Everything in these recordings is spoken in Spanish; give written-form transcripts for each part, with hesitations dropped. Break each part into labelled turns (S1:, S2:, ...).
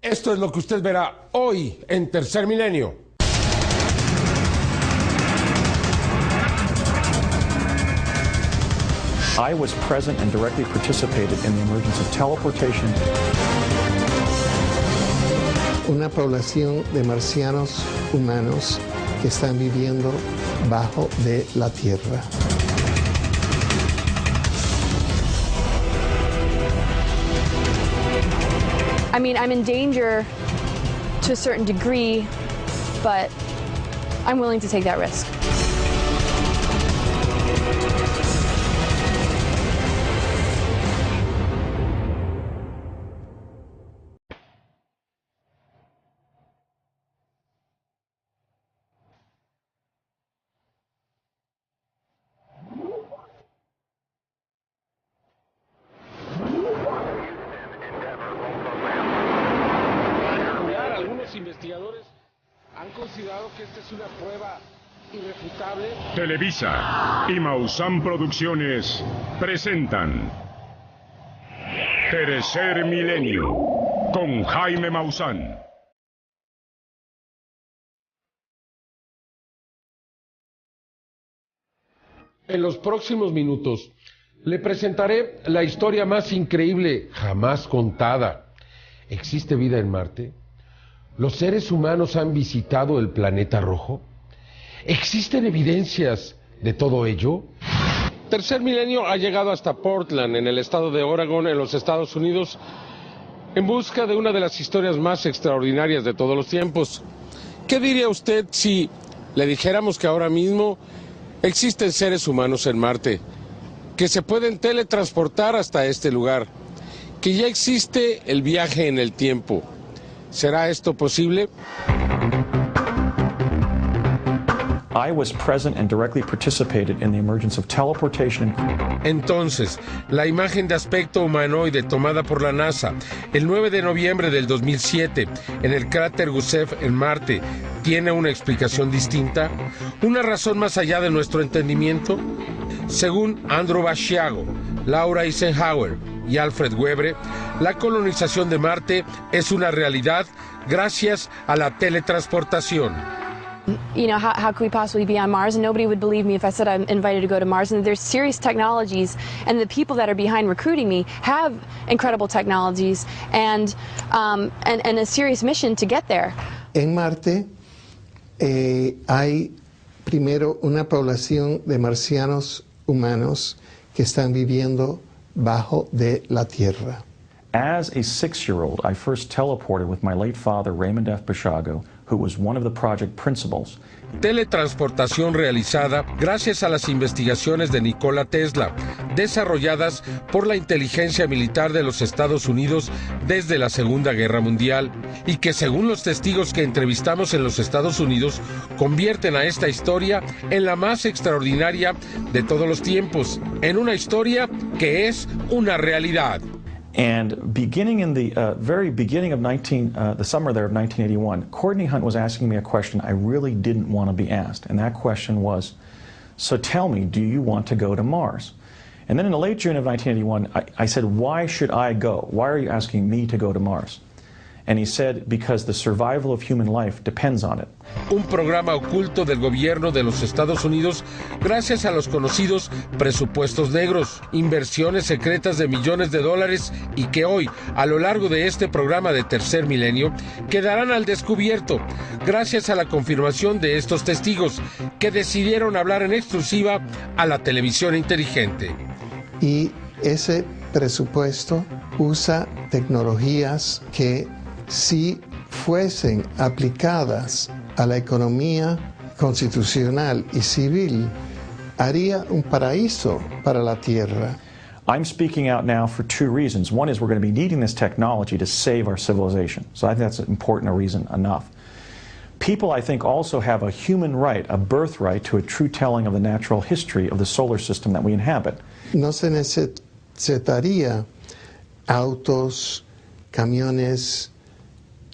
S1: Esto es lo que usted verá hoy en Tercer Milenio.
S2: I was present and directly participated in the emergence of teleportation.
S3: Una población de marcianos humanos que están viviendo bajo de la Tierra.
S4: I mean, I'm in danger to a certain degree, but I'm willing to take that risk.
S1: Algunos investigadores han considerado que esta es una prueba irrefutable.
S5: Televisa y Maussan Producciones presentan Tercer Milenio con Jaime Maussan.
S1: En los próximos minutos le presentaré la historia más increíble jamás contada. ¿Existe vida en Marte? ¿Los seres humanos han visitado el planeta rojo? ¿Existen evidencias de todo ello? Tercer Milenio ha llegado hasta Portland, en el estado de Oregon, en los Estados Unidos, en busca de una de las historias más extraordinarias de todos los tiempos. ¿Qué diría usted si le dijéramos que ahora mismo existen seres humanos en Marte, que se pueden teletransportar hasta este lugar, que ya existe el viaje en el tiempo? ¿Será esto posible?
S2: I was present and directly participated in the emergence of teleportation.
S1: Entonces, la imagen de aspecto humanoide tomada por la NASA el 9 de noviembre del 2007 en el cráter Gusev en Marte, ¿tiene una explicación distinta? ¿Una razón más allá de nuestro entendimiento? Según Andrew Basiago, Laura Eisenhower y Alfred Webre, la colonización de Marte es una realidad gracias a la teletransportación.
S4: You know, how could we possibly be on Mars? And nobody would believe me if I said I'm invited to go to Mars. And there's serious technologies, and the people that are behind recruiting me have incredible technologies and a serious mission to get there.
S3: En Marte hay primero una población de marcianos humanos que están viviendo bajo de la Tierra.
S2: As a 6-year-old, I first teleported with my late father, Raymond F. Basiago, who was one of the project principals.
S1: Teletransportación realizada gracias a las investigaciones de Nikola Tesla, desarrolladas por la inteligencia militar de los Estados Unidos desde la Segunda Guerra Mundial, y que, según los testigos que entrevistamos en los Estados Unidos, convierten a esta historia en la más extraordinaria de todos los tiempos, en una historia que es una realidad.
S2: And beginning in the very beginning of the summer there of 1981, Courtney Hunt was asking me a question I really didn't want to be asked. And that question was, so tell me, do you want to go to Mars? And then in the late June of 1981, I said, why should I go? Why are you asking me to go to Mars? And he said, because the survival of human life depends on it.
S1: Un programa oculto del gobierno de los Estados Unidos gracias a los conocidos presupuestos negros, inversiones secretas de millones de dólares, y que hoy, a lo largo de este programa de Tercer Milenio, quedarán al descubierto gracias a la confirmación de estos testigos que decidieron hablar en exclusiva a la televisión inteligente.
S3: Y ese presupuesto usa tecnologías que, si fuesen aplicadas a la economía constitucional y civil, haría un paraíso para la Tierra.
S2: I'm speaking out now for two reasons. One is we're going to be needing this technology to save our civilization. So I think that's important a reason enough. People, I think, also have a human right, a birthright to a true telling of the natural history of the solar system that we inhabit.
S3: No se necesitaría autos, camiones,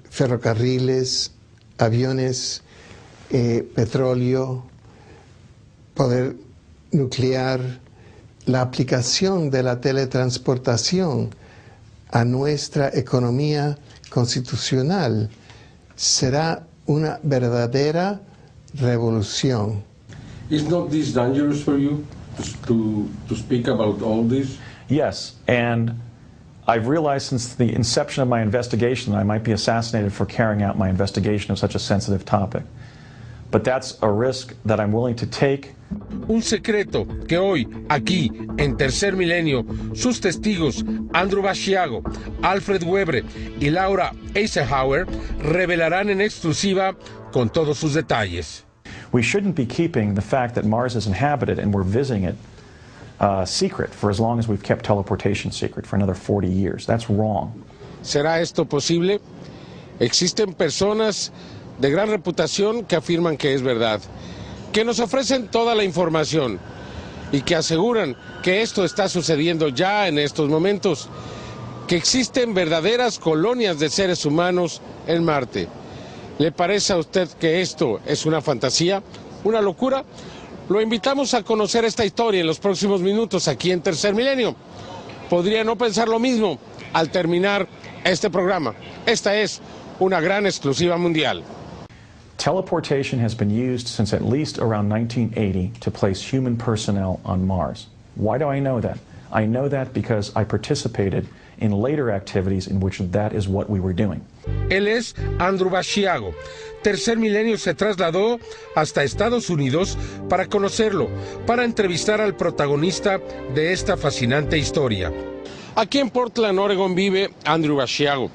S3: ferrocarriles, aviones, petróleo, poder nuclear. La aplicación de la teletransportación a nuestra economía constitucional. Será una verdadera revolución.
S1: Is not this dangerous for you to speak about all this?
S2: Yes, and I've realized since the inception of my investigation that I might be assassinated for carrying out my investigation of such a sensitive topic. But that's a risk that I'm willing to take.
S1: Un secreto que hoy, aquí, en Tercer Milenio, sus testigos, Andrew Basiago, Alfred Webre y Laura Eisenhower, revelarán en exclusiva con todos sus detalles.
S2: We shouldn't be keeping the fact that Mars is inhabited and we're visiting it secret for as long as we've kept teleportation secret, for another 40 years. That's wrong.
S1: ¿Será esto posible? Existen personas de gran reputación que afirman que es verdad, que nos ofrecen toda la información y que aseguran que esto está sucediendo ya en estos momentos, que existen verdaderas colonias de seres humanos en Marte. ¿Le parece a usted que esto es una fantasía, una locura? Lo invitamos a conocer esta historia en los próximos minutos aquí en Tercer Milenio. Podría no pensar lo mismo al terminar este programa. Esta es una gran exclusiva mundial.
S2: Teleportation has been used since at least around 1980 to place human personnel on Mars. Why do I know that? I know that because I participated in later activities in which that is what we were doing.
S1: Él es Andrew Basiago. Tercer Milenio se trasladó hasta Estados Unidos para conocerlo, para entrevistar al protagonista de esta fascinante historia. Aquí en Portland, Oregon, vive Andrew Basiago,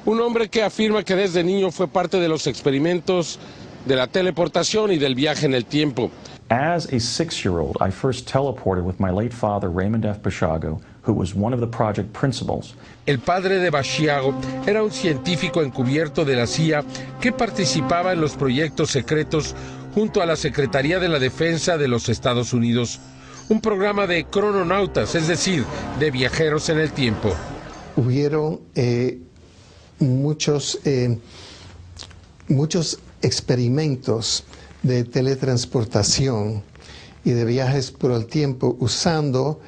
S1: un hombre que afirma que desde niño fue parte de los experimentos de la teleportación y del viaje en el tiempo.
S2: As a 6-year-old, I first teleported with my late father, Raymond F. Basiago, who was one of the project principals.
S1: El padre de Basiago era un científico encubierto de la CIA que participaba en los proyectos secretos junto a la Secretaría de la Defensa de los Estados Unidos, un programa de crononautas, es decir, de viajeros en el tiempo.
S3: Hubieron muchos experimentos de teletransportación y de viajes por el tiempo usando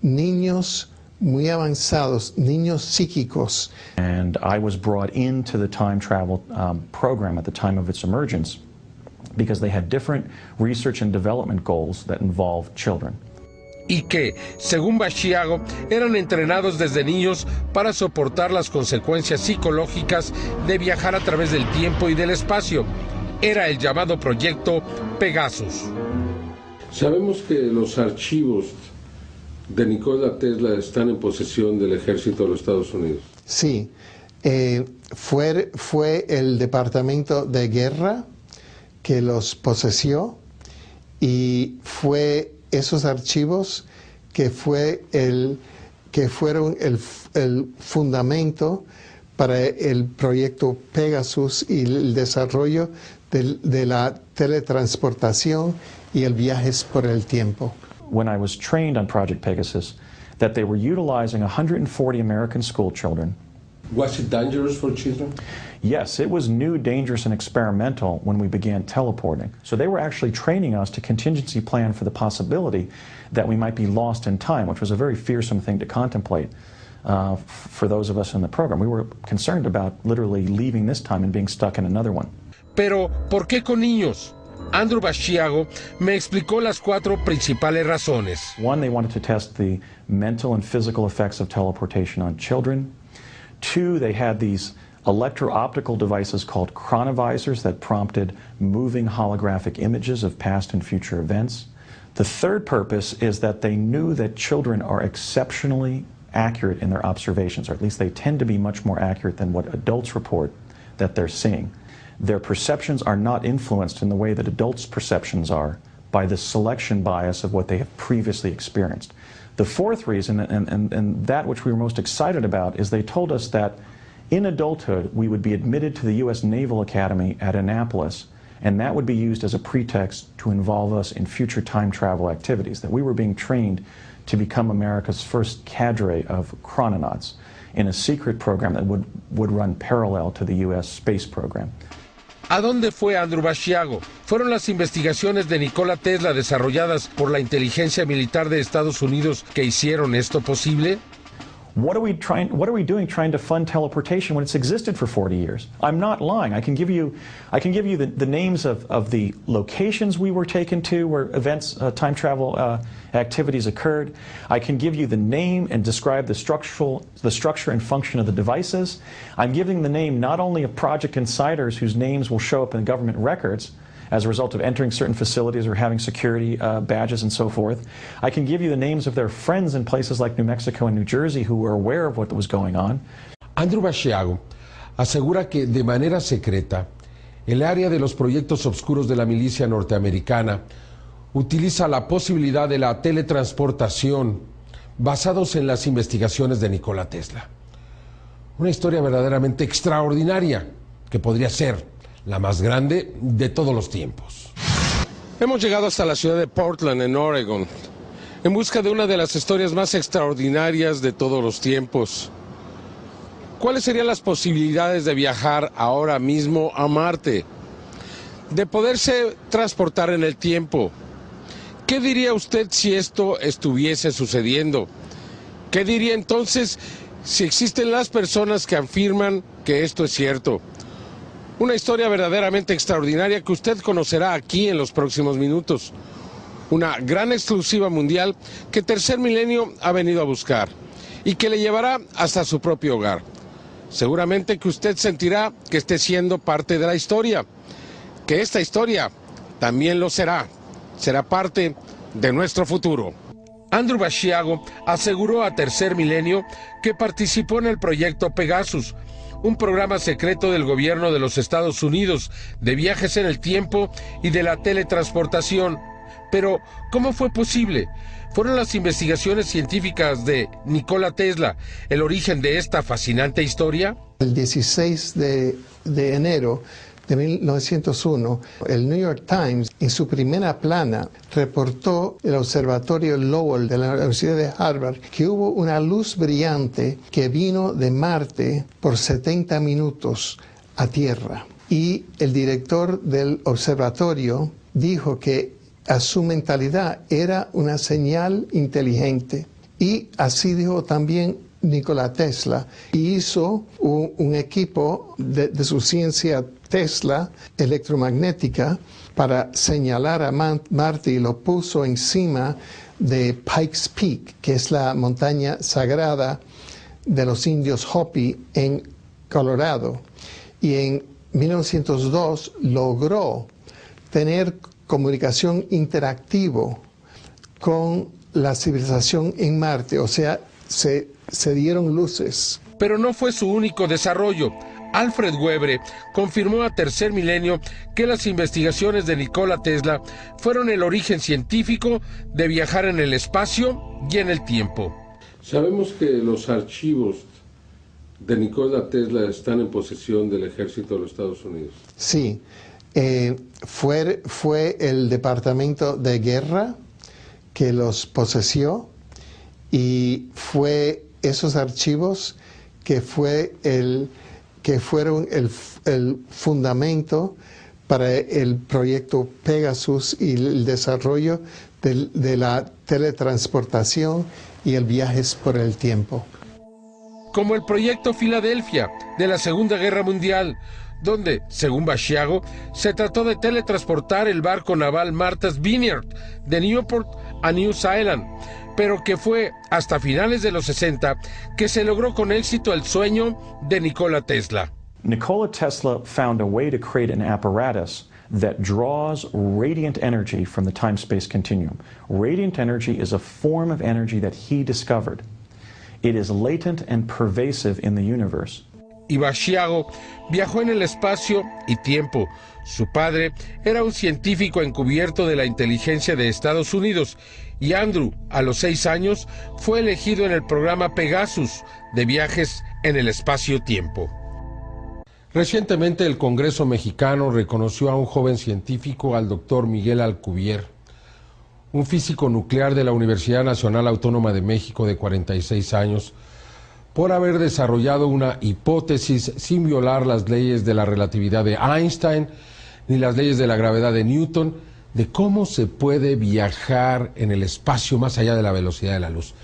S3: niños muy avanzados, niños psíquicos.
S2: And I was brought into the time travel program at the time of its emergence because they had different research and development goals that involved children.
S1: Y que, según Basiago, eran entrenados desde niños para soportar las consecuencias psicológicas de viajar a través del tiempo y del espacio. Era el llamado proyecto Pegasus. Sabemos que los archivos de Nikola Tesla están en posesión del ejército de los Estados Unidos.
S3: Sí, fue el Departamento de Guerra que los posesió y fue esos archivos que fueron el fundamento para el proyecto Pegasus y el desarrollo de la teletransportación y el viajes por el tiempo.
S2: When I was trained on Project Pegasus, that they were utilizing 140 American school children.
S1: Was it dangerous for children?
S2: Yes, it was new, dangerous, and experimental when we began teleporting. So they were actually training us to contingency plan for the possibility that we might be lost in time, which was a very fearsome thing to contemplate for those of us in the program. We were concerned about literally leaving this time and being stuck in another one.
S1: Pero, ¿por qué con niños? Andrew Basiago me explicó las 4 principales razones.
S2: One, they wanted to test the mental and physical effects of teleportation on children. 2, they had these electro-optical devices called chronovisors that prompted moving holographic images of past and future events. The third purpose is that they knew that children are exceptionally accurate in their observations, or at least they tend to be much more accurate than what adults report that they're seeing. Their perceptions are not influenced in the way that adults' perceptions are by the selection bias of what they have previously experienced. The fourth reason, and that which we were most excited about, is they told us that in adulthood we would be admitted to the U.S. Naval Academy at Annapolis, and that would be used as a pretext to involve us in future time travel activities, that we were being trained to become America's first cadre of chrononauts in a secret program that would run parallel to the U.S. space program.
S1: ¿A dónde fue Andrew Basiago? ¿Fueron las investigaciones de Nikola Tesla desarrolladas por la inteligencia militar de Estados Unidos que hicieron esto posible?
S2: What are we doing trying to fund teleportation when it's existed for 40 years? I'm not lying. I can give you the names of the locations we were taken to where events, time travel activities occurred. I can give you the name and describe the structure and function of the devices. I'm giving the name not only of project insiders whose names will show up in government records as a result of entering certain facilities or having security badges and so forth. I can give you the names of their friends in places like New Mexico and New Jersey who were aware of what was going on.
S1: Andrew Basiago asegura que de manera secreta el área de los proyectos oscuros de la milicia norteamericana utiliza la posibilidad de la teletransportación basados en las investigaciones de Nikola Tesla. Una historia verdaderamente extraordinaria que podría ser la más grande de todos los tiempos. Hemos llegado hasta la ciudad de Portland, en Oregon, en busca de una de las historias más extraordinarias de todos los tiempos. ¿Cuáles serían las posibilidades de viajar ahora mismo a Marte? De poderse transportar en el tiempo. ¿Qué diría usted si esto estuviese sucediendo? ¿Qué diría entonces si existen las personas que afirman que esto es cierto? Una historia verdaderamente extraordinaria que usted conocerá aquí en los próximos minutos. Una gran exclusiva mundial que Tercer Milenio ha venido a buscar y que le llevará hasta su propio hogar. Seguramente que usted sentirá que esté siendo parte de la historia, que esta historia también lo será. Será parte de nuestro futuro. Andrew Basiago aseguró a Tercer Milenio que participó en el proyecto Pegasus, un programa secreto del gobierno de los Estados Unidos de viajes en el tiempo y de la teletransportación. Pero, ¿cómo fue posible? ¿Fueron las investigaciones científicas de Nikola Tesla el origen de esta fascinante historia?
S3: El 16 de enero de 1901, el New York Times, en su primera plana, reportó el observatorio Lowell de la Universidad de Harvard que hubo una luz brillante que vino de Marte por 70 minutos a Tierra. Y el director del observatorio dijo que a su mentalidad era una señal inteligente. Y así dijo también Nikola Tesla, y hizo un equipo de su ciencia Tesla electromagnética para señalar a Marte y lo puso encima de Pikes Peak, que es la montaña sagrada de los indios Hopi en Colorado. Y en 1902 logró tener comunicación interactivo con la civilización en Marte, o sea, se dieron luces.
S1: Pero no fue su único desarrollo. Alfred Webre confirmó a Tercer Milenio que las investigaciones de Nikola Tesla fueron el origen científico de viajar en el espacio y en el tiempo. Sabemos que los archivos de Nikola Tesla están en posesión del ejército de los Estados Unidos.
S3: Sí, fue el Departamento de Guerra que los posesió, y fue esos archivos que fueron el fundamento para el proyecto Pegasus y el desarrollo de la teletransportación y el viajes por el tiempo.
S1: Como el proyecto Filadelfia de la Segunda Guerra Mundial, donde, según Basiago, se trató de teletransportar el barco naval Martha's Vineyard de Newport a New Zealand, pero que fue hasta finales de los 60 que se logró con éxito el sueño de Nikola Tesla.
S2: Nikola Tesla found a way to create an apparatus that draws radiant energy from the time-space continuum. Radiant energy is a form of energy that he discovered. It is latent and pervasive in the universe.
S1: Y Basiago viajó en el espacio y tiempo. Su padre era un científico encubierto de la inteligencia de Estados Unidos, y Andrew, a los 6 años, fue elegido en el programa Pegasus de viajes en el espacio-tiempo. Recientemente el Congreso mexicano reconoció a un joven científico, al doctor Miguel Alcubierre, un físico nuclear de la Universidad Nacional Autónoma de México de 46 años, por haber desarrollado una hipótesis sin violar las leyes de la relatividad de Einstein ni las leyes de la gravedad de Newton, de cómo se puede viajar en el espacio más allá de la velocidad de la luz.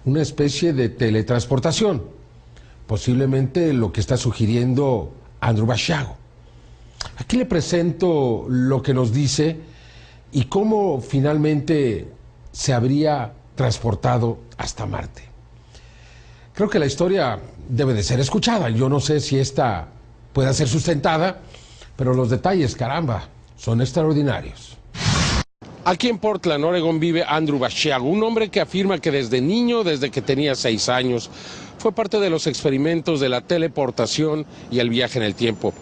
S1: una especie de teletransportación, posiblemente lo que está sugiriendo Andrew Basiago. Aquí le presento lo que nos dice y cómo finalmente se habría transportado hasta Marte. Creo que la historia debe de ser escuchada. Yo no sé si esta pueda ser sustentada, pero los detalles, caramba, son extraordinarios. Aquí en Portland, Oregon, vive Andrew Basiago, un hombre que afirma que desde niño, desde que tenía 6 años, fue parte de los experimentos de la teleportación y el viaje en el tiempo,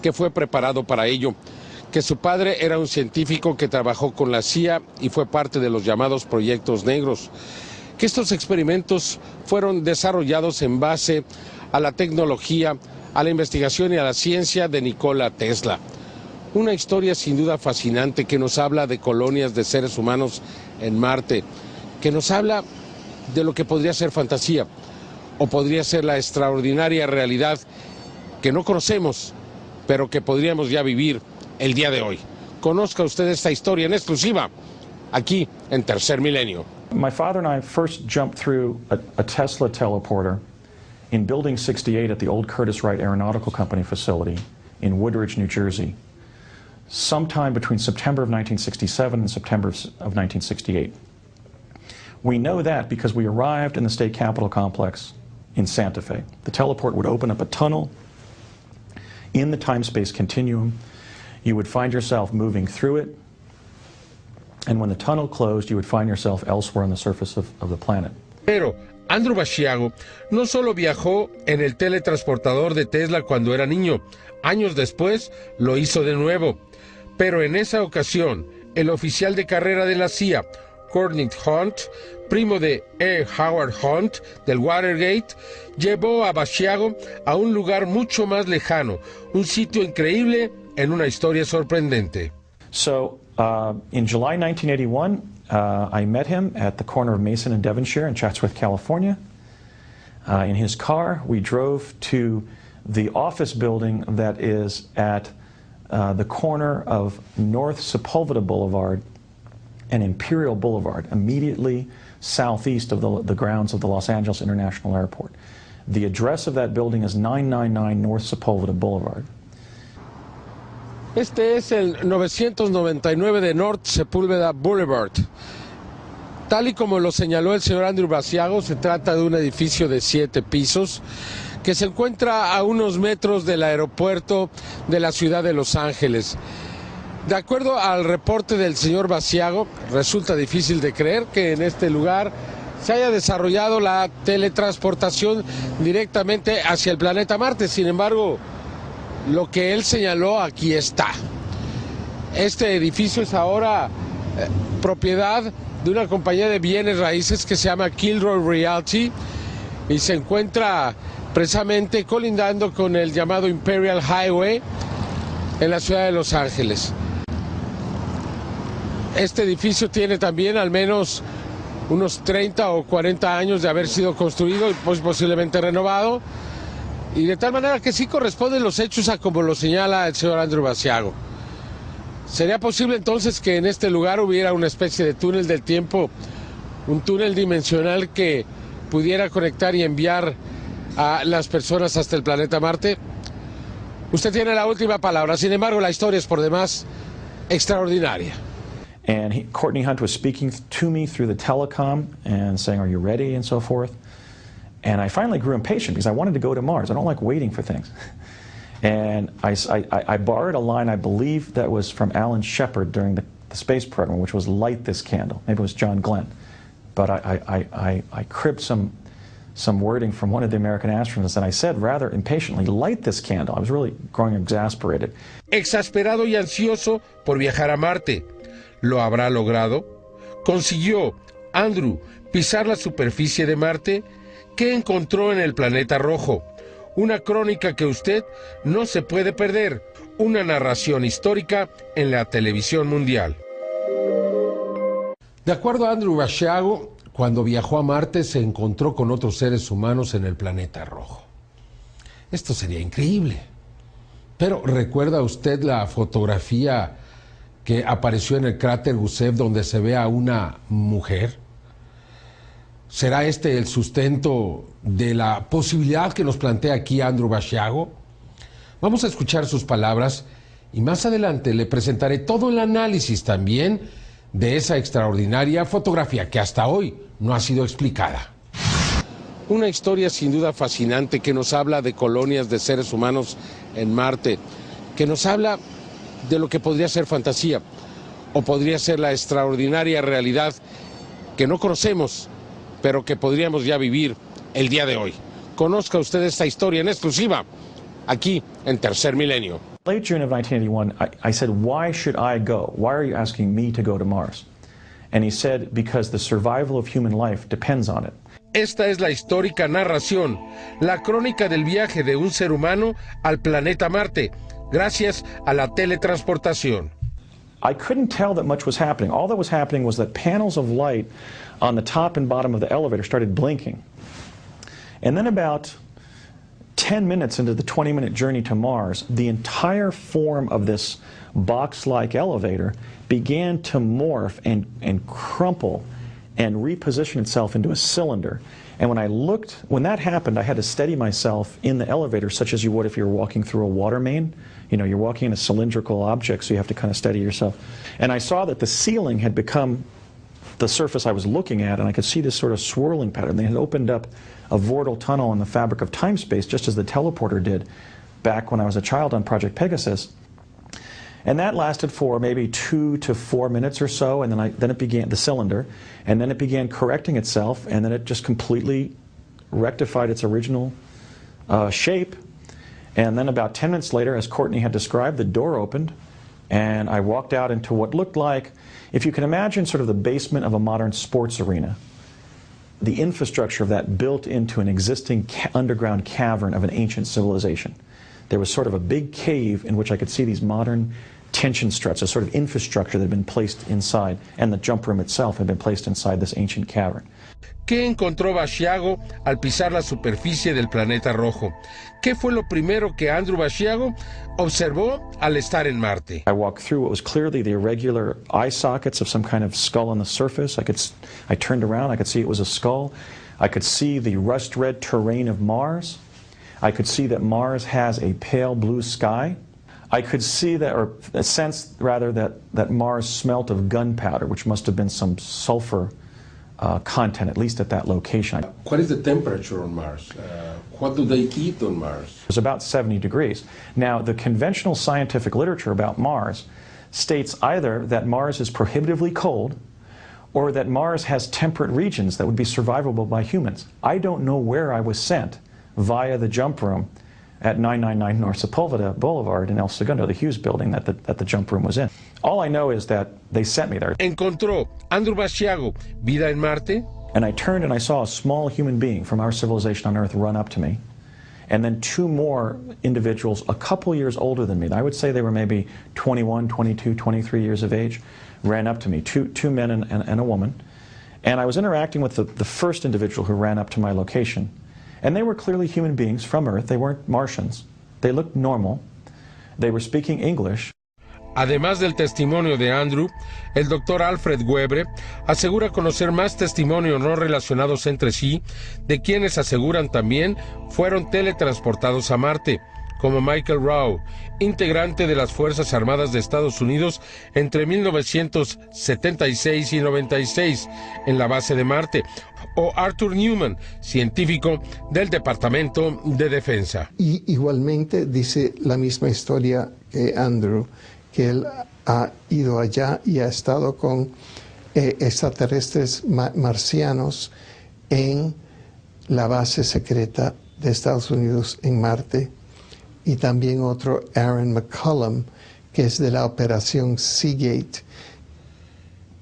S1: que fue preparado para ello, que su padre era un científico que trabajó con la CIA y fue parte de los llamados proyectos negros, que estos experimentos fueron desarrollados en base a la tecnología, a la investigación y a la ciencia de Nikola Tesla. Una historia sin duda fascinante que nos habla de colonias de seres humanos en Marte, que nos habla de lo que podría ser fantasía o podría ser la extraordinaria realidad que no conocemos, pero que podríamos ya vivir el día de hoy. Conozca usted esta historia en exclusiva aquí en Tercer Milenio.
S2: My father and I first jumped through a Tesla teleporter in Building 68 at the old Curtiss-Wright Aeronautical Company facility in Woodridge, New Jersey, sometime between September of 1967 and September of 1968. We know that because we arrived in the state capitol complex in Santa Fe. The teleport would open up a tunnel in the time-space continuum. You would find yourself moving through it, and when the tunnel closed, you would find yourself elsewhere on the surface of the planet.
S1: Pero Andrew Basiago no solo viajó en el teletransportador de Tesla cuando era niño, años después lo hizo de nuevo. Pero en esa ocasión, el oficial de carrera de la CIA, Courtney Hunt, primo de E. Howard Hunt del Watergate, llevó a Basiago a un lugar mucho más lejano, un sitio increíble en una historia sorprendente.
S2: So, in July 1981, I met him at the corner of Mason and Devonshire in Chatsworth, California. In his car, we drove to the office building that is at the corner of North Sepulveda Boulevard and Imperial Boulevard, immediately southeast of the grounds of the Los Angeles International Airport. The address of that building is 999 North Sepulveda Boulevard.
S1: Este es el 999 de North Sepulveda Boulevard. Tal y como lo señaló el señor Andrew Basiago, se trata de un edificio de 7 pisos que se encuentra a unos metros del aeropuerto de la ciudad de Los Ángeles. De acuerdo al reporte del señor Basiago, resulta difícil de creer que en este lugar se haya desarrollado la teletransportación directamente hacia el planeta Marte. Sin embargo, lo que él señaló aquí está. Este edificio es ahora propiedad de una compañía de bienes raíces que se llama Kilroy Realty y se encuentra precisamente colindando con el llamado Imperial Highway en la ciudad de Los Ángeles. Este edificio tiene también al menos unos 30 o 40 años de haber sido construido y pues posiblemente renovado, y de tal manera que sí corresponden los hechos a como lo señala el señor Andrew Basiago. ¿Sería posible entonces que en este lugar hubiera una especie de túnel del tiempo, un túnel dimensional que pudiera conectar y enviar a las personas hasta el planeta Marte? Usted tiene la última palabra, sin embargo la historia es por demás extraordinaria.
S2: And Courtney Hunt was speaking to me through the telecom and saying, "Are you ready?" and so forth. And I finally grew impatient because I wanted to go to Mars. I don't like waiting for things. And I borrowed a line, I believe, that was from Alan Shepard during the space program, which was "Light this candle." Maybe it was John Glenn. But I cribbed some wording from one of the American astronauts, and I said rather impatiently, "Light this candle." I was really growing exasperated.
S1: Exasperado y ansioso por viajar a Marte. ¿Lo habrá logrado? ¿Consiguió Andrew pisar la superficie de Marte? ¿Qué encontró en el planeta rojo? Una crónica que usted no se puede perder. Una narración histórica en la televisión mundial. De acuerdo a Andrew Basiago, cuando viajó a Marte se encontró con otros seres humanos en el planeta rojo. Esto sería increíble. Pero ¿recuerda usted la fotografía que apareció en el cráter Gusev donde se ve a una mujer? ¿Será este el sustento de la posibilidad que nos plantea aquí Andrew Basiago? Vamos a escuchar sus palabras y más adelante le presentaré todo el análisis también de esa extraordinaria fotografía que hasta hoy no ha sido explicada. Una historia sin duda fascinante que nos habla de colonias de seres humanos en Marte, que nos habla de lo que podría ser fantasía o podría ser la extraordinaria realidad que no conocemos, pero que podríamos ya vivir el día de hoy. Conozca usted esta historia en exclusiva aquí en Tercer Milenio.
S2: Late June of 1981, I said, why should I go? Why are you asking me to go to Mars? And he said, because the survival of human life depends on it.
S1: Esta es la histórica narración, la crónica del viaje de un ser humano al planeta Marte, gracias a la teletransportación.
S2: I couldn't tell that much was happening. All that was happening was that panels of light on the top and bottom of the elevator started blinking. And then about 10 minutes into the 20-minute journey to Mars, the entire form of this box-like elevator began to morph and crumple and reposition itself into a cylinder. And when that happened, I had to steady myself in the elevator, such as you would if you were walking through a water main. You know, you're walking in a cylindrical object, so you have to kind of steady yourself. And I saw that the ceiling had become the surface I was looking at, and I could see this sort of swirling pattern. They had opened up a vortal tunnel in the fabric of time-space, just as the teleporter did back when I was a child on Project Pegasus. And that lasted for maybe 2 to 4 minutes or so, and then it began, the cylinder, and then it began correcting itself, and then it just completely rectified its original shape. And then about 10 minutes later, as Courtney had described, the door opened, and I walked out into what looked like, if you can imagine sort of the basement of a modern sports arena, the infrastructure of that built into an existing underground cavern of an ancient civilization. There was sort of a big cave in which I could see these modern tension struts, a sort of infrastructure that had been placed inside, and the jump room itself had been placed inside this ancient cavern.
S1: ¿Qué encontró Basiago al pisar la superficie del planeta rojo? ¿Qué fue lo primero que Andrew Basiago observó al estar en Marte?
S2: I walked through what was clearly the irregular eye sockets of some kind of skull on the surface. I turned around, I could see it was a skull. I could see the rust-red terrain of Mars. I could see that Mars has a pale blue sky. I could see that, or sense rather, that Mars smelt of gunpowder, which must have been some sulfur content, at least at that location.
S1: What is the temperature on Mars? What do they eat on Mars?
S2: It was about 70 degrees. Now, the conventional scientific literature about Mars states either that Mars is prohibitively cold or that Mars has temperate regions that would be survivable by humans. I don't know where I was sent via the jump room at 999 North Sepulveda Boulevard in El Segundo, the Hughes building that the jump room was in. All I know is that they sent me there.
S1: ¿Encontró Andrew Basiago vida en Marte?
S2: And I turned and I saw a small human being from our civilization on Earth run up to me. And then 2 more individuals a couple years older than me. I would say they were maybe 21, 22, 23 years of age, ran up to me, two men and a woman. And I was interacting with the first individual who ran up to my location. And they were clearly human beings from Earth. They weren't Martians. They looked normal. They were speaking English.
S1: Además del testimonio de Andrew, el doctor Alfred Webre asegura conocer más testimonios no relacionados entre sí de quienes aseguran también fueron teletransportados a Marte, como Michael Rowe, integrante de las Fuerzas Armadas de Estados Unidos entre 1976 y 96 en la base de Marte, o Arthur Newman, científico del Departamento de Defensa.
S3: Y igualmente dice la misma historia que Andrew, que él ha ido allá y ha estado con extraterrestres marcianos en la base secreta de Estados Unidos en Marte, y también otro, Aaron McCollum, que es de la operación Seagate.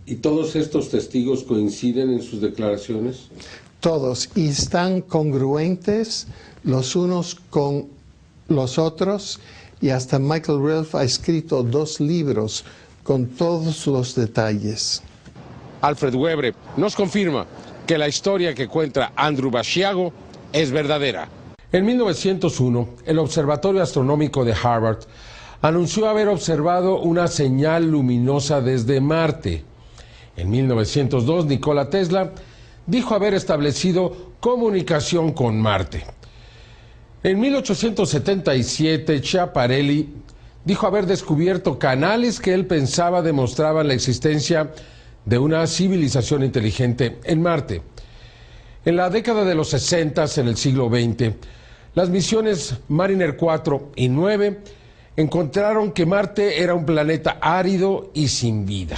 S1: ¿Y todos estos testigos coinciden en sus declaraciones?
S3: Todos, y están congruentes los unos con los otros, y hasta Michael Relf ha escrito 2 libros con todos los detalles.
S1: Alfred Webre nos confirma que la historia que cuenta Andrew Basiago es verdadera. En 1901, el Observatorio Astronómico de Harvard anunció haber observado una señal luminosa desde Marte. En 1902, Nikola Tesla dijo haber establecido comunicación con Marte. En 1877, Schiaparelli dijo haber descubierto canales que él pensaba demostraban la existencia de una civilización inteligente en Marte. En la década de los 60, en el siglo XX, las misiones Mariner 4 y 9 encontraron que Marte era un planeta árido y sin vida,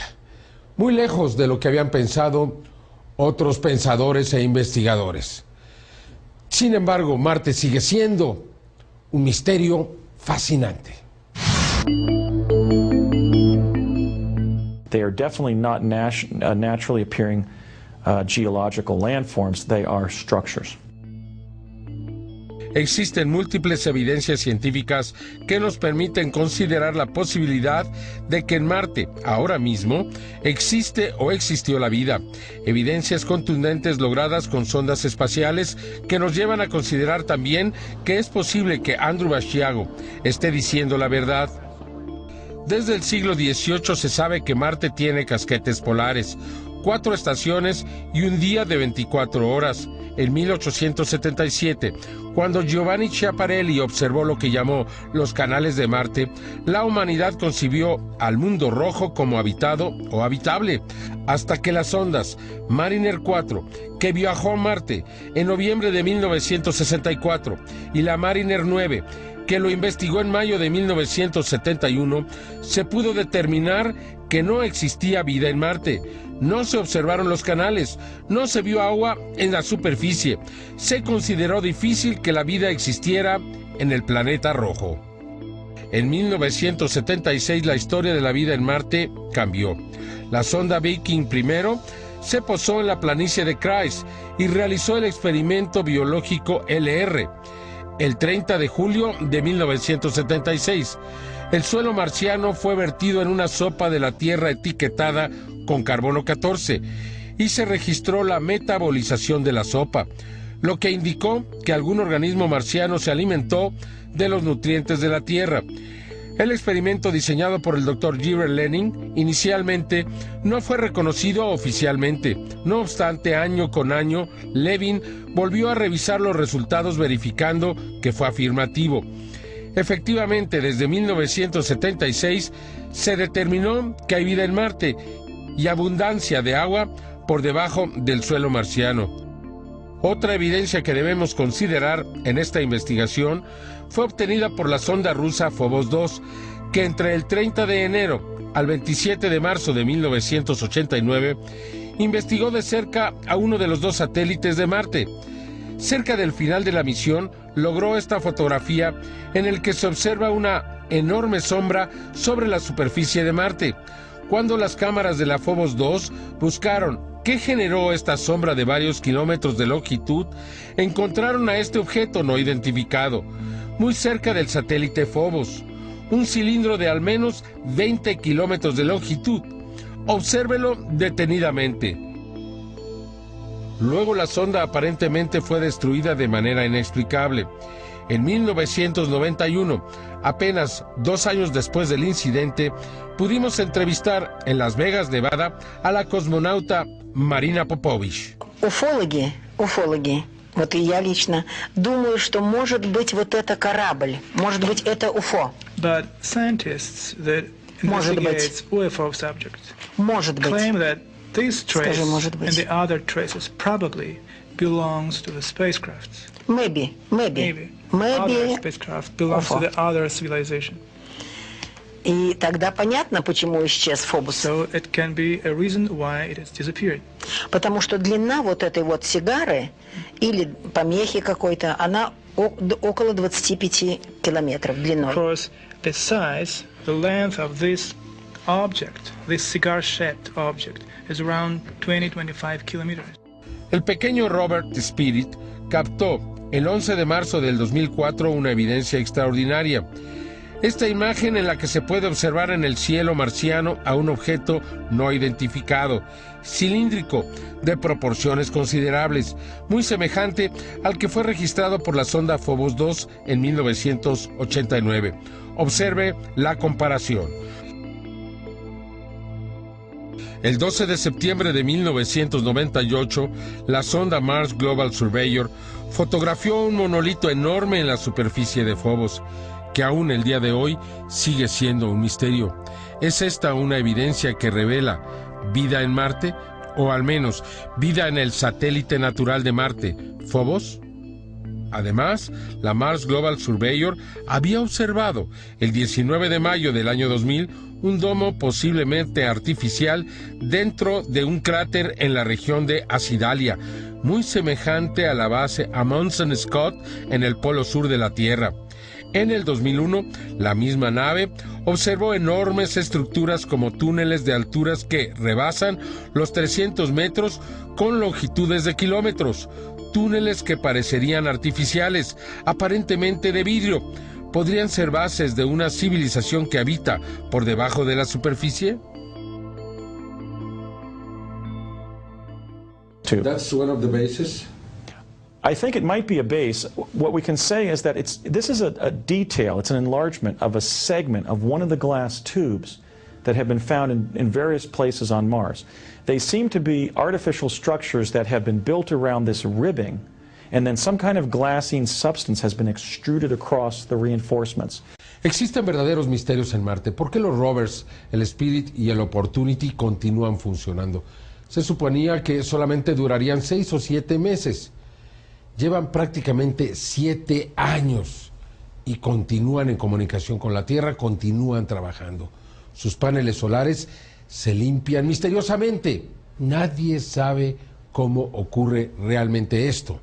S1: muy lejos de lo que habían pensado otros pensadores e investigadores. Sin embargo, Marte sigue siendo un misterio fascinante.
S2: They are definitely not naturally appearing geological landforms. They are structures.
S1: Existen múltiples evidencias científicas que nos permiten considerar la posibilidad de que en Marte, ahora mismo, existe o existió la vida. Evidencias contundentes logradas con sondas espaciales que nos llevan a considerar también que es posible que Andrew Basiago esté diciendo la verdad. Desde el siglo XVIII se sabe que Marte tiene casquetes polares, 4 estaciones y un día de 24 horas. En 1877, cuando Giovanni Schiaparelli observó lo que llamó los canales de Marte, la humanidad concibió al mundo rojo como habitado o habitable, hasta que las sondas Mariner 4, que viajó a Marte en noviembre de 1964, y la Mariner 9, que lo investigó en mayo de 1971, se pudo determinar que no existía vida en Marte. No se observaron los canales, no se vio agua en la superficie. Se consideró difícil que la vida existiera en el planeta rojo. En 1976 la historia de la vida en Marte cambió. La sonda Viking I se posó en la planicie de Krais y realizó el experimento biológico LR. El 30 de julio de 1976, el suelo marciano fue vertido en una sopa de la Tierra etiquetada con carbono 14 y se registró la metabolización de la sopa, lo que indicó que algún organismo marciano se alimentó de los nutrientes de la Tierra. El experimento diseñado por el Dr. Gilbert Lenning inicialmente no fue reconocido oficialmente. No obstante, año con año, Levin volvió a revisar los resultados verificando que fue afirmativo. Efectivamente, desde 1976 se determinó que hay vida en Marte y abundancia de agua por debajo del suelo marciano. Otra evidencia que debemos considerar en esta investigación fue obtenida por la sonda rusa Phobos 2, que entre el 30 de enero al 27 de marzo de 1989 investigó de cerca a uno de los 2 satélites de Marte. Cerca del final de la misión logró esta fotografía en el que se observa una enorme sombra sobre la superficie de Marte. Cuando las cámaras de la Phobos 2 buscaron qué generó esta sombra de varios kilómetros de longitud, encontraron a este objeto no identificado, muy cerca del satélite Phobos, un cilindro de al menos 20 kilómetros de longitud. Obsérvelo detenidamente. Luego la sonda aparentemente fue destruida de manera inexplicable. En 1991, apenas 2 años después del incidente, pudimos entrevistar en Las Vegas, Nevada, a la cosmonauta Marina Popovich.
S6: Уфологи, вот и я лично, думаю, что может быть вот это корабль, может быть это УФО.
S7: But scientists that investigate UFO subjects claim that this trace and the other traces probably belongs to the spacecraft.
S6: Maybe.
S7: Other spacecraft belongs to the other civilization.
S6: И тогда понятно, почему исчез Фобос.
S7: So it can be a reason why it has disappeared.
S6: Потому что длина вот этой вот сигары или помехи какой-то, она около 25 километров длиной.
S7: Because the size, the length of this object, this cigar-shaped object, is around 20-25 kilometers.
S1: El pequeño Robert Spirit captó el 11 de marzo del 2004 una evidencia extraordinaria. Esta imagen en la que se puede observar en el cielo marciano a un objeto no identificado, cilíndrico, de proporciones considerables, muy semejante al que fue registrado por la sonda Phobos 2 en 1989. Observe la comparación. El 12 de septiembre de 1998, la sonda Mars Global Surveyor fotografió un monolito enorme en la superficie de Phobos, que aún el día de hoy sigue siendo un misterio. ¿Es esta una evidencia que revela vida en Marte? O al menos, vida en el satélite natural de Marte, Phobos. Además, la Mars Global Surveyor había observado el 19 de mayo del año 2000 un domo posiblemente artificial dentro de un cráter en la región de Acidalia, muy semejante a la base Amundsen Scott en el polo sur de la Tierra. En el 2001, la misma nave observó enormes estructuras como túneles de alturas que rebasan los 300 metros con longitudes de kilómetros, túneles que parecerían artificiales, aparentemente de vidrio. ¿Podrían ser bases de una civilización que habita por debajo de la superficie?
S2: That's one of the bases. I think it might be a base. What we can say is that this is a detail, it's an enlargement of a segment of one of the glass tubes that have been found in various places on Mars. They seem to be artificial structures that have been built around this ribbing, and then some kind of glassine substance has been extruded across the reinforcements.
S1: Existen verdaderos misterios en Marte. ¿Por qué los rovers, el Spirit y el Opportunity continúan funcionando? Se suponía que solamente durarían 6 o 7 meses. Llevan prácticamente 7 años y continúan en comunicación con la Tierra, continúan trabajando. Sus paneles solares se limpian misteriosamente. Nadie sabe cómo ocurre realmente esto.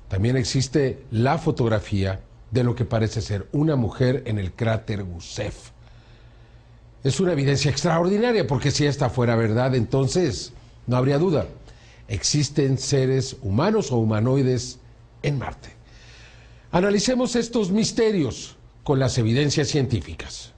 S1: También existe la fotografía de lo que parece ser una mujer en el cráter Gusev. Es una evidencia extraordinaria, porque si esta fuera verdad, entonces no habría duda. Existen seres humanos o humanoides en Marte. Analicemos estos misterios con las evidencias científicas.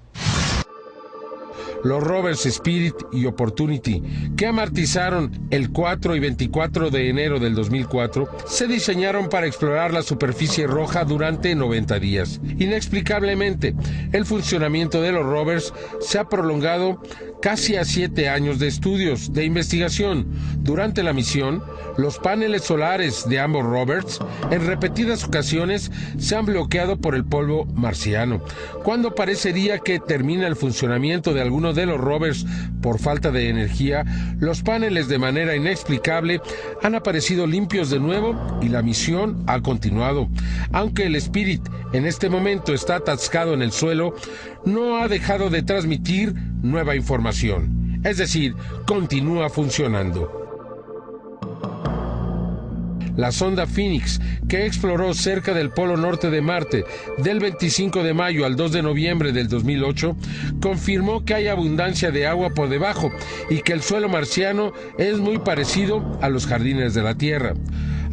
S1: Los rovers Spirit y Opportunity, que amartizaron el 4 y 24 de enero del 2004, se diseñaron para explorar la superficie roja durante 90 días. Inexplicablemente, el funcionamiento de los rovers se ha prolongado casi a 7 años de estudios, de investigación. Durante la misión, los paneles solares de ambos rovers en repetidas ocasiones se han bloqueado por el polvo marciano. Cuando parecería que termina el funcionamiento de alguno de los rovers por falta de energía, los paneles de manera inexplicable han aparecido limpios de nuevo y la misión ha continuado. Aunque el Spirit en este momento está atascado en el suelo, no ha dejado de transmitir nueva información. Es decir, continúa funcionando. La sonda Phoenix, que exploró cerca del polo norte de Marte del 25 de mayo al 2 de noviembre del 2008, confirmó que hay abundancia de agua por debajo y que el suelo marciano es muy parecido a los jardines de la Tierra.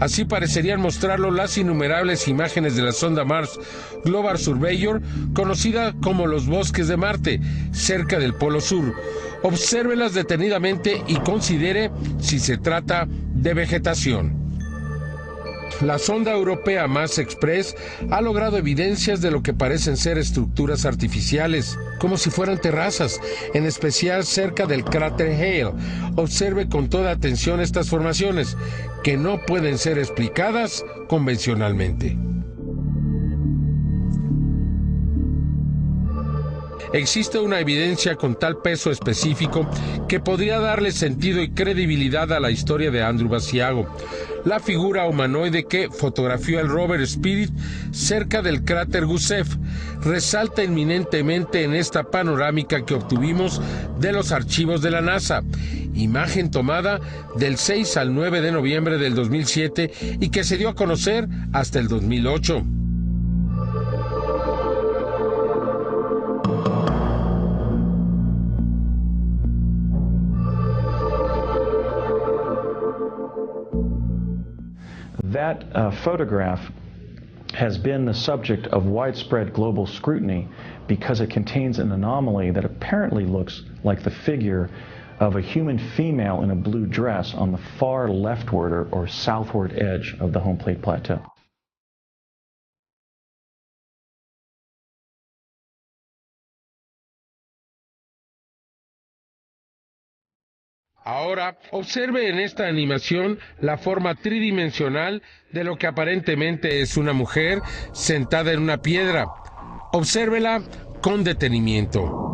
S1: Así parecerían mostrarlo las innumerables imágenes de la sonda Mars Global Surveyor, conocida como los bosques de Marte, cerca del Polo Sur. Obsérvelas detenidamente y considere si se trata de vegetación. La sonda europea Mars Express ha logrado evidencias de lo que parecen ser estructuras artificiales, como si fueran terrazas, en especial cerca del cráter Hale. Observe con toda atención estas formaciones, que no pueden ser explicadas convencionalmente. Existe una evidencia con tal peso específico que podría darle sentido y credibilidad a la historia de Andrew Basiago. La figura humanoide que fotografió el rover Spirit cerca del cráter Gusev resalta inminentemente en esta panorámica que obtuvimos de los archivos de la NASA, imagen tomada del 6 al 9 de noviembre del 2007 y que se dio a conocer hasta el 2008.
S2: That photograph has been the subject of widespread global scrutiny because it contains an anomaly that apparently looks like the figure of a human female in a blue dress on the far leftward or southward edge of the home plate plateau.
S1: Ahora, observe en esta animación la forma tridimensional de lo que aparentemente es una mujer sentada en una piedra. Obsérvela con detenimiento.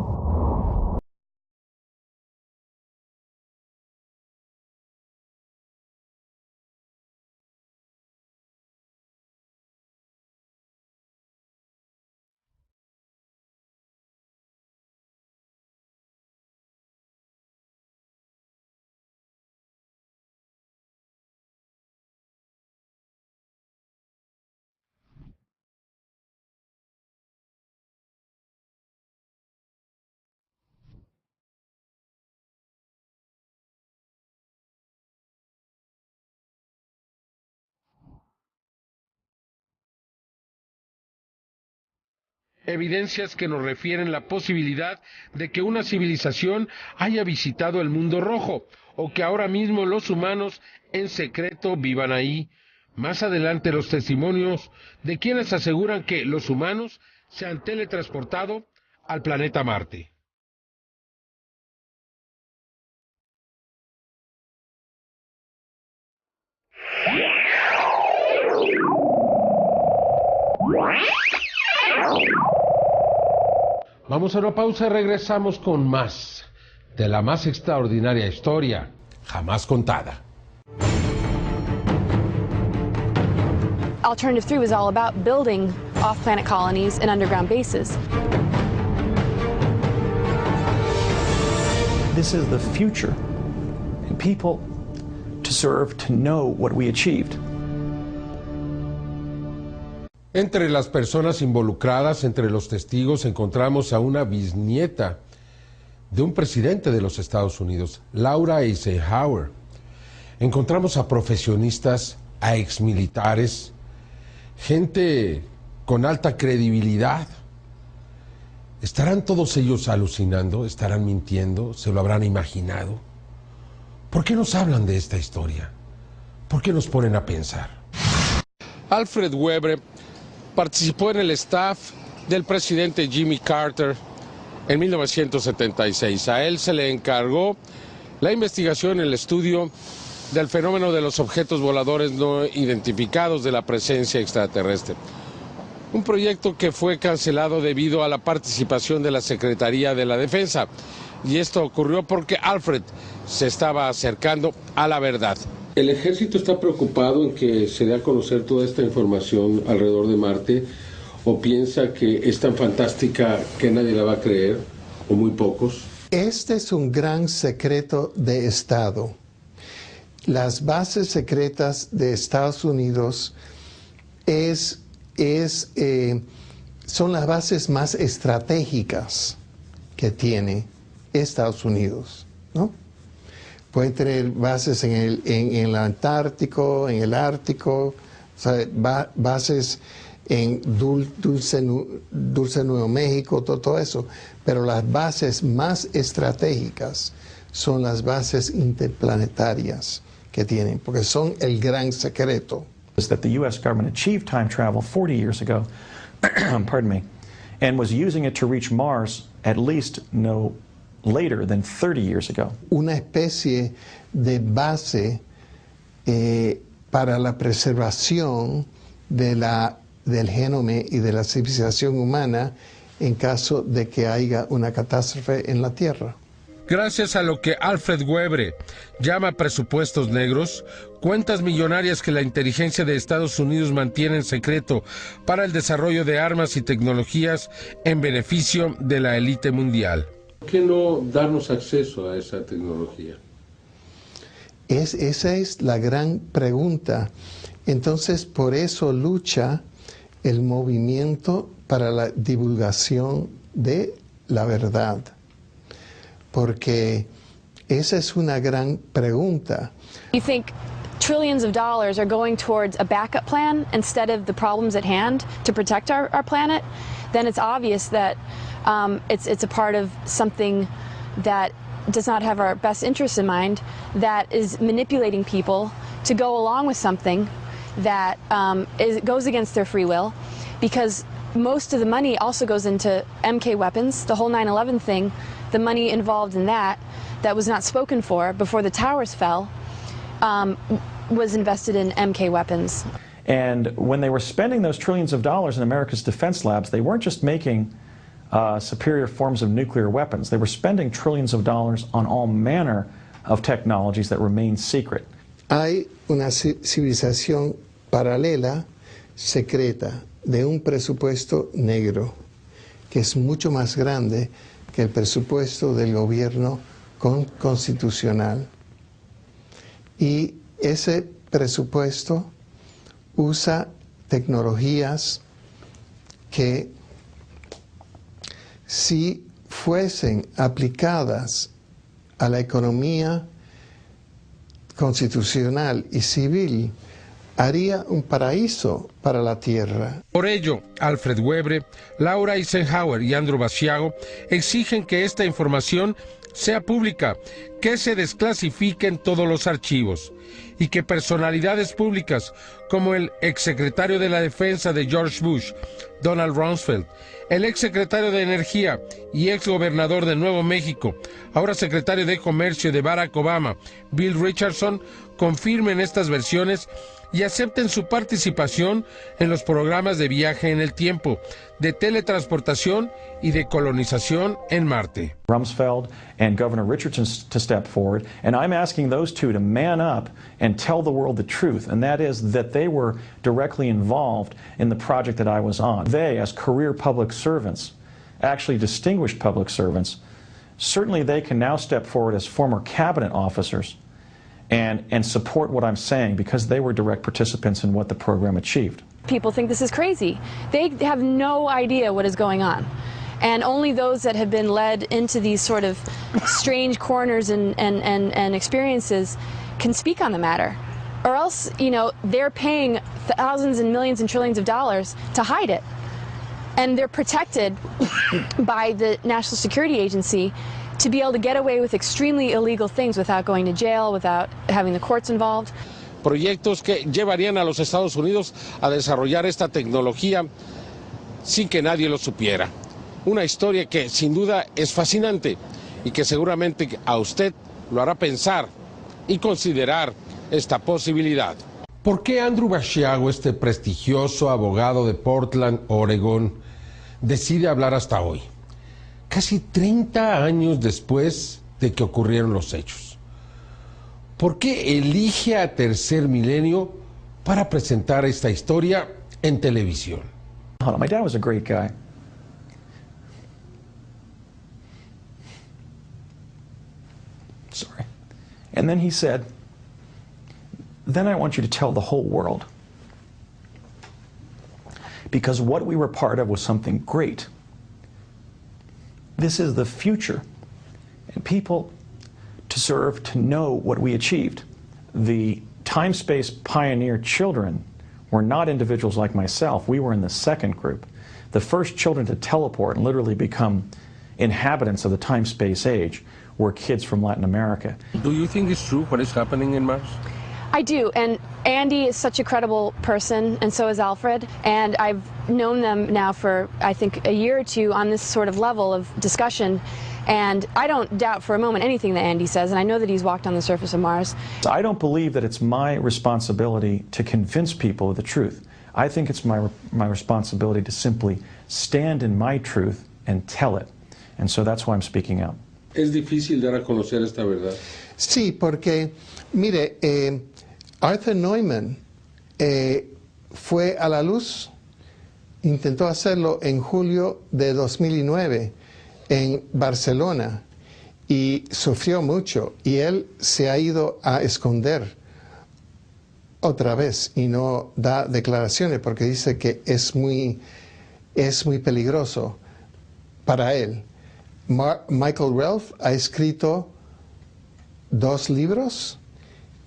S1: Evidencias que nos refieren la posibilidad de que una civilización haya visitado el mundo rojo, o que ahora mismo los humanos en secreto vivan ahí. Más adelante los testimonios de quienes aseguran que los humanos se han teletransportado al planeta Marte. Vamos a una pausa y regresamos con más de la más extraordinaria historia jamás contada.
S4: Alternative 3 was all about building off-planet colonies and underground bases.
S2: This is the future, and people deserve to know what we achieved.
S1: Entre las personas involucradas, entre los testigos, encontramos a una bisnieta de un presidente de los Estados Unidos, Laura Eisenhower. Encontramos a profesionistas, a exmilitares, gente con alta credibilidad. ¿Estarán todos ellos alucinando? ¿Estarán mintiendo? ¿Se lo habrán imaginado? ¿Por qué nos hablan de esta historia? ¿Por qué nos ponen a pensar? Alfred Webre participó en el staff del presidente Jimmy Carter en 1976. A él se le encargó la investigación, el estudio del fenómeno de los objetos voladores no identificados, de la presencia extraterrestre. Un proyecto que fue cancelado debido a la participación de la Secretaría de la Defensa. Y esto ocurrió porque Alfred se estaba acercando a la verdad. ¿El ejército está preocupado en que se dé a conocer toda esta información alrededor de Marte? ¿O piensa que es tan fantástica que nadie la va a creer? ¿O muy pocos?
S3: Este es un gran secreto de Estado. Las bases secretas de Estados Unidos son las bases más estratégicas que tiene Estados Unidos, ¿no? Pueden tener bases en el Antártico, en el Ártico, o sea, bases en Dulce Nuevo México, todo eso. Pero las bases más estratégicas son las bases interplanetarias que tienen, porque son el gran secreto.
S2: Is that the U.S. government achieved time travel 40 years ago, pardon me, and was using it to reach Mars at least no later than 30 years ago.
S3: Una especie de base para la preservación del genoma y de la civilización humana en caso de que haya una catástrofe en la Tierra.
S1: Gracias a lo que Alfred Webre llama presupuestos negros, cuentas millonarias que la inteligencia de Estados Unidos mantiene en secreto para el desarrollo de armas y tecnologías en beneficio de la élite mundial. ¿Por qué no darnos acceso a esa tecnología?
S3: Esa es la gran pregunta. Entonces, por eso lucha el movimiento para la divulgación de la verdad. Porque esa es una gran pregunta.
S4: You think trillions of dollars are going towards a backup plan instead of the problems at hand to protect our planet, then it's obvious that it's a part of something that does not have our best interests in mind, that is manipulating people to go along with something that goes against their free will, because most of the money also goes into MK weapons, the whole 9/11 thing, the money involved in that was not spoken for before the towers fell, was invested in MK weapons.
S2: And when they were spending those trillions of dollars in America's defense labs, they weren't just making superior forms of nuclear weapons. They were spending trillions of dollars on all manner of technologies that remain secret.
S3: Hay una civilización paralela, secreta, de un presupuesto negro, que es mucho más grande que el presupuesto del gobierno constitucional. Y ese presupuesto usa tecnologías que, si fuesen aplicadas a la economía constitucional y civil, haría un paraíso para la tierra.
S1: Por ello, Alfred Webre, Laura Eisenhower y Andrew Basiago exigen que esta información sea pública, que se desclasifiquen todos los archivos y que personalidades públicas como el exsecretario de la Defensa de George Bush, Donald Rumsfeld, el exsecretario de Energía y exgobernador de Nuevo México, ahora secretario de Comercio de Barack Obama, Bill Richardson, confirmen estas versiones y acepten su participación en los programas de viaje en el tiempo, de teletransportación y de colonización en Marte.
S2: Rumsfeld and Governor Richardson to step forward, and I'm asking those two to man up and tell the world the truth, and that is that they were directly involved in the project that I was on. They, as career public servants, actually distinguished public servants, certainly they can now step forward as former cabinet officers and support what I'm saying because they were direct participants in what the program achieved.
S4: People think this is crazy. They have no idea what is going on. And only those that have been led into these sort of strange corners and experiences can speak on the matter. Or else, you know, they're paying thousands and millions and trillions of dollars to hide it. And they're protected by the National Security Agency to be able to get away with extremely illegal things without going to jail, without having the courts involved.
S1: Proyectos que llevarían a los Estados Unidos a desarrollar esta tecnología sin que nadie lo supiera. Una historia que sin duda es fascinante y que seguramente a usted lo hará pensar y considerar esta posibilidad. ¿Por qué Andrew Basiago, este prestigioso abogado de Portland, Oregón, decide hablar hasta hoy? Casi 30 años después de que ocurrieron los hechos. ¿Por qué elige a Tercer Milenio para presentar esta historia en televisión?
S2: Hold on, my dad was a great guy. Sorry. And then he said, then I want you to tell the whole world. Because what we were part of was something great. This is the future, and people deserve to know what we achieved. The time-space pioneer children were not individuals like myself. We were in the second group. The first children to teleport and literally become inhabitants of the time-space age were kids from Latin America.
S1: Do you think it's true what is happening in Mars?
S4: I do, and Andy is such a credible person, and so is Alfred, and I've known them now for, I think, a year or two on this sort of level of discussion, and I don't doubt for a moment anything that Andy says, and I know that he's walked on the surface of Mars.
S2: I don't believe that it's my responsibility to convince people of the truth. I think it's my responsibility to simply stand in my truth and tell it, and so that's why I'm speaking out.
S1: ¿Es difícil dar a conocer esta verdad?
S3: Sí, porque, mire, Arthur Neumann fue a la luz, intentó hacerlo en julio de 2009 en Barcelona y sufrió mucho y él se ha ido a esconder otra vez y no da declaraciones porque dice que es muy peligroso para él. Michael Relf ha escrito 2 libros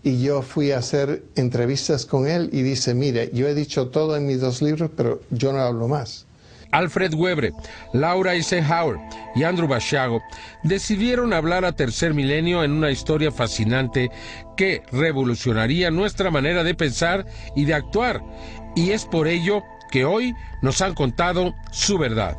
S3: y yo fui a hacer entrevistas con él y dice, mire, yo he dicho todo en mis 2 libros, pero yo no hablo más.
S1: Alfred Webre, Laura Eisenhower y Andrew Basiago decidieron hablar a Tercer Milenio en una historia fascinante que revolucionaría nuestra manera de pensar y de actuar, y es por ello que hoy nos han contado su verdad.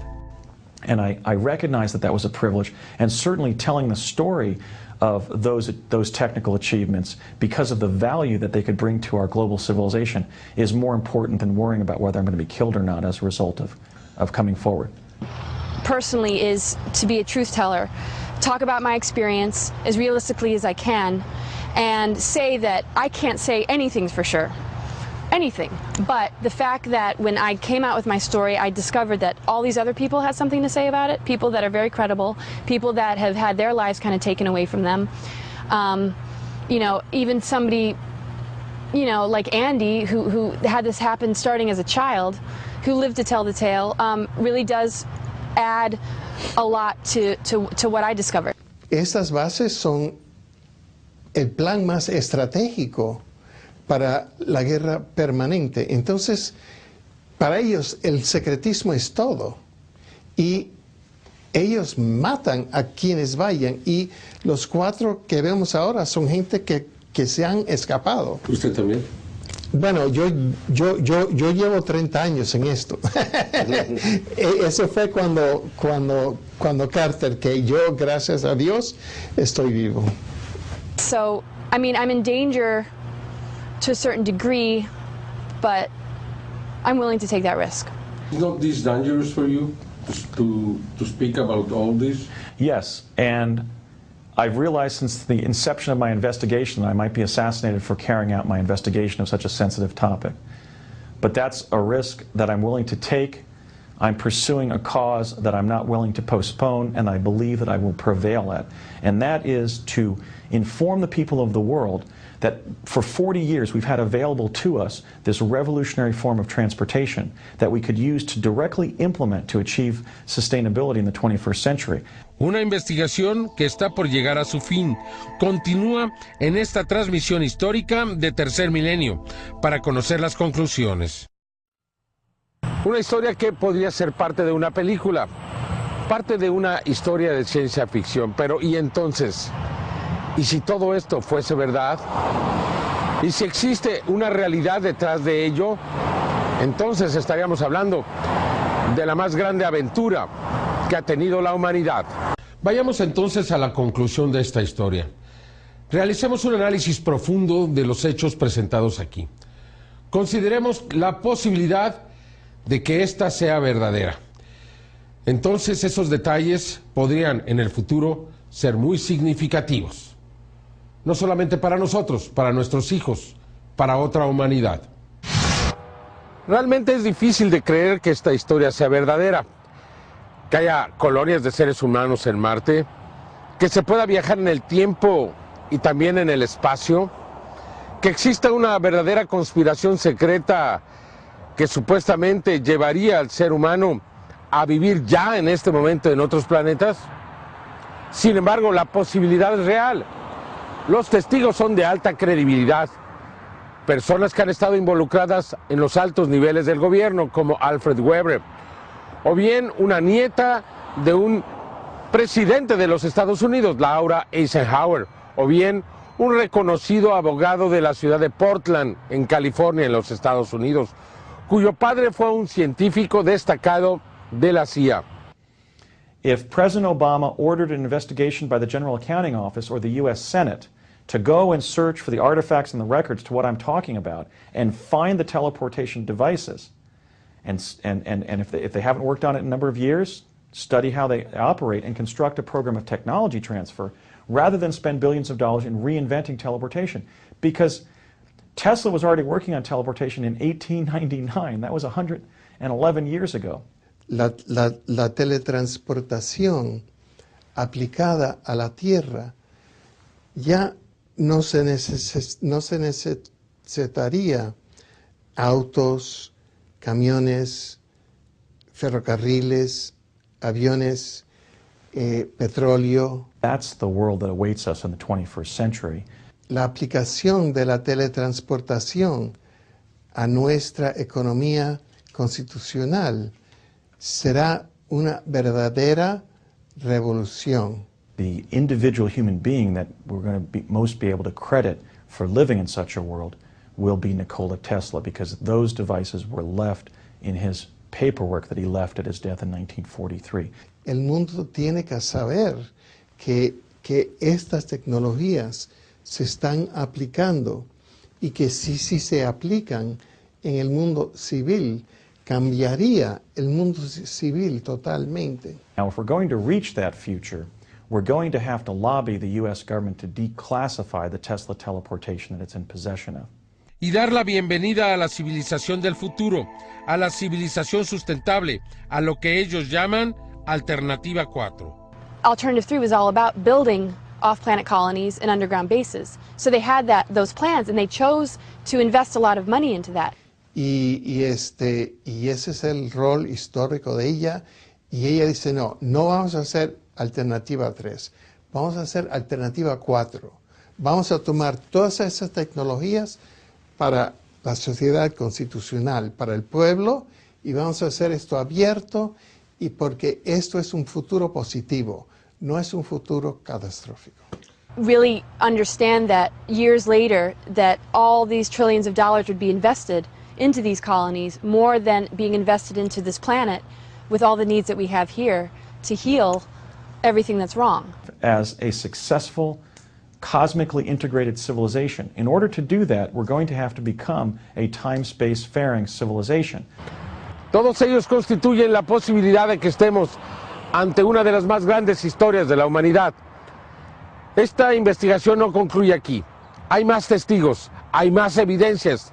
S2: And I recognize that was a privilege, and certainly telling the story of those technical achievements because of the value that they could bring to our global civilization is more important than worrying about whether I'm going to be killed or not as a result of coming forward.
S4: Personally is to be a truth teller, talk about my experience as realistically as I can, and say that I can't say anything for sure. Anything. But the fact that when I came out with my story, I discovered that all these other people had something to say about it, people that are very credible, people that have had their lives kind of taken away from them. You know, even somebody, you know, like Andy, who had this happen starting as a child, who lived to tell the tale, really does add a lot to what I discovered.
S3: Estas bases son el plan más estratégico para la guerra permanente. Entonces, para ellos el secretismo es todo. Y ellos matan a quienes vayan. Y los 4 que vemos ahora son gente que se han escapado.
S1: ¿Usted también?
S3: Bueno, yo llevo 30 años en esto. Eso fue cuando Carter, que yo, gracias a Dios, estoy vivo.
S4: So, I mean, I'm in danger to a certain degree, but I'm willing to take that risk.
S1: Is not this dangerous for you to speak about all this?
S2: Yes, and I've realized since the inception of my investigation that I might be assassinated for carrying out my investigation of such a sensitive topic. But that's a risk that I'm willing to take. I'm pursuing a cause that I'm not willing to postpone, and I believe that I will prevail at. And that is to inform the people of the world that for 40 years we've had available to us this revolutionary form of transportation that we could use to directly implement to achieve sustainability in the 21st century.
S1: Una investigación que está por llegar a su fin. Continúa en esta transmisión histórica de Tercer Milenio para conocer las conclusiones. Una historia que podría ser parte de una película, parte de una historia de ciencia ficción, pero ¿y entonces? ¿Y si todo esto fuese verdad? ¿Y si existe una realidad detrás de ello? Entonces estaríamos hablando de la más grande aventura que ha tenido la humanidad. Vayamos entonces a la conclusión de esta historia. Realicemos un análisis profundo de los hechos presentados aquí. Consideremos la posibilidad de que esta sea verdadera. Entonces esos detalles podrían en el futuro ser muy significativos. No solamente para nosotros, para nuestros hijos, para otra humanidad. Realmente es difícil de creer que esta historia sea verdadera, que haya colonias de seres humanos en Marte, que se pueda viajar en el tiempo y también en el espacio, que exista una verdadera conspiración secreta que supuestamente llevaría al ser humano a vivir ya en este momento en otros planetas. Sin embargo, la posibilidad es real. Los testigos son de alta credibilidad, personas que han estado involucradas en los altos niveles del gobierno, como Alfred Webre, o bien una nieta de un presidente de los Estados Unidos, Laura Eisenhower, o bien un reconocido abogado de la ciudad de Portland, en California, en los Estados Unidos, cuyo padre fue un científico destacado de la CIA.
S2: If President Obama ordered an investigation by the General Accounting Office or the U.S. Senate to go and search for the artifacts and the records to what I'm talking about and find the teleportation devices, and if they haven't worked on it in a number of years, study how they operate and construct a program of technology transfer rather than spend billions of dollars in reinventing teleportation. Because Tesla was already working on teleportation in 1899. That was 111 years ago.
S3: La teletransportación aplicada a la Tierra ya no se necesitaría autos, camiones, ferrocarriles, aviones, petróleo.
S2: That's the world that awaits us in the 21st century.
S3: La aplicación de la teletransportación a nuestra economía constitucional será una verdadera revolución.
S2: The individual human being that we're going to most be able to credit for living in such a world will be Nikola Tesla, because those devices were left in his paperwork that he left at his death in 1943.
S3: El mundo tiene que saber que estas tecnologías se están aplicando y que si se aplican en el mundo civil, cambiaría el mundo civil totalmente.
S2: Now, if we're going to reach that future, we're going to have to lobby the U.S. government to declassify the Tesla teleportation that it's in possession of.
S1: Y dar la bienvenida a la civilización del futuro, a la civilización sustentable, a lo que ellos llaman Alternativa 4.
S4: Alternative 3 was all about building off-planet colonies and underground bases. So they had those plans, and they chose to invest a lot of money into that.
S3: Y ese es el rol histórico de ella. Y ella dice, no vamos a hacer Alternativa 3, vamos a hacer Alternativa 4. Vamos a tomar todas esas tecnologías para la sociedad constitucional, para el pueblo, y vamos a hacer esto abierto, y porque esto es un futuro positivo, no es un futuro catastrófico.
S4: Really understand that years later that all these trillions of dollars would be invested into these colonies more than being invested into this planet with all the needs that we have here to heal everything that's wrong.
S2: As a successful, cosmically integrated civilization, in order to do that, we're going to have to become a time-space-faring civilization.
S1: Todos ellos constituyen la posibilidad de que estemos ante una de las más grandes historias de la humanidad. Esta investigación no concluye aquí. Hay más testigos, hay más evidencias.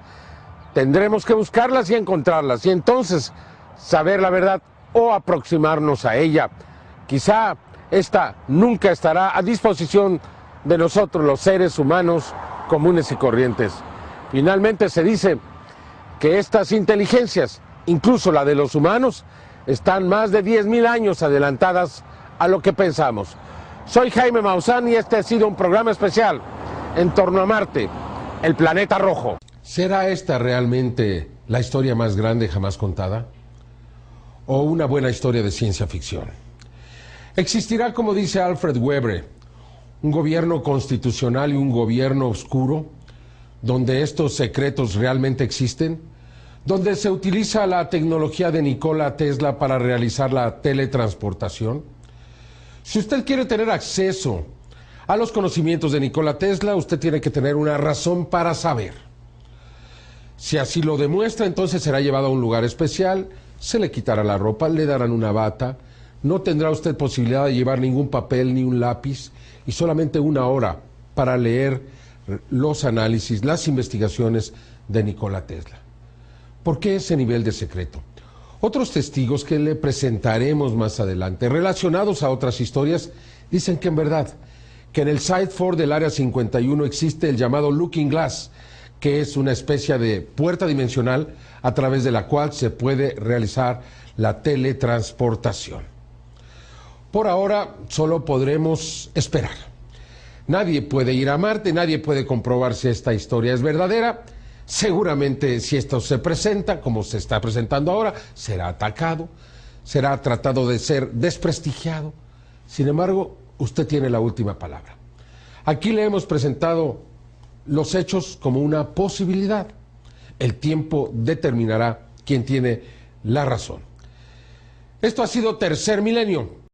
S1: Tendremos que buscarlas y encontrarlas, y entonces saber la verdad o aproximarnos a ella. Quizá esta nunca estará a disposición de nosotros, los seres humanos comunes y corrientes. Finalmente se dice que estas inteligencias, incluso la de los humanos, están más de 10,000 años adelantadas a lo que pensamos. Soy Jaime Maussan y este ha sido un programa especial en torno a Marte, el planeta rojo. ¿Será esta realmente la historia más grande jamás contada? ¿O una buena historia de ciencia ficción? ¿Existirá, como dice Alfred Webre, un gobierno constitucional y un gobierno oscuro, donde estos secretos realmente existen? ¿Donde se utiliza la tecnología de Nikola Tesla para realizar la teletransportación? Si usted quiere tener acceso a los conocimientos de Nikola Tesla, usted tiene que tener una razón para saber. Si así lo demuestra, entonces será llevado a un lugar especial, se le quitará la ropa, le darán una bata, no tendrá usted posibilidad de llevar ningún papel ni un lápiz y solamente 1 hora para leer los análisis, las investigaciones de Nikola Tesla. ¿Por qué ese nivel de secreto? Otros testigos que le presentaremos más adelante, relacionados a otras historias, dicen que en verdad, que en el Site 4 del Área 51 existe el llamado Looking Glass, que es una especie de puerta dimensional a través de la cual se puede realizar la teletransportación. Por ahora solo podremos esperar. Nadie puede ir a Marte, nadie puede comprobar si esta historia es verdadera. Seguramente si esto se presenta, como se está presentando ahora, será atacado, será tratado de ser desprestigiado. Sin embargo, usted tiene la última palabra. Aquí le hemos presentado los hechos como una posibilidad. El tiempo determinará quién tiene la razón. Esto ha sido Tercer Milenio.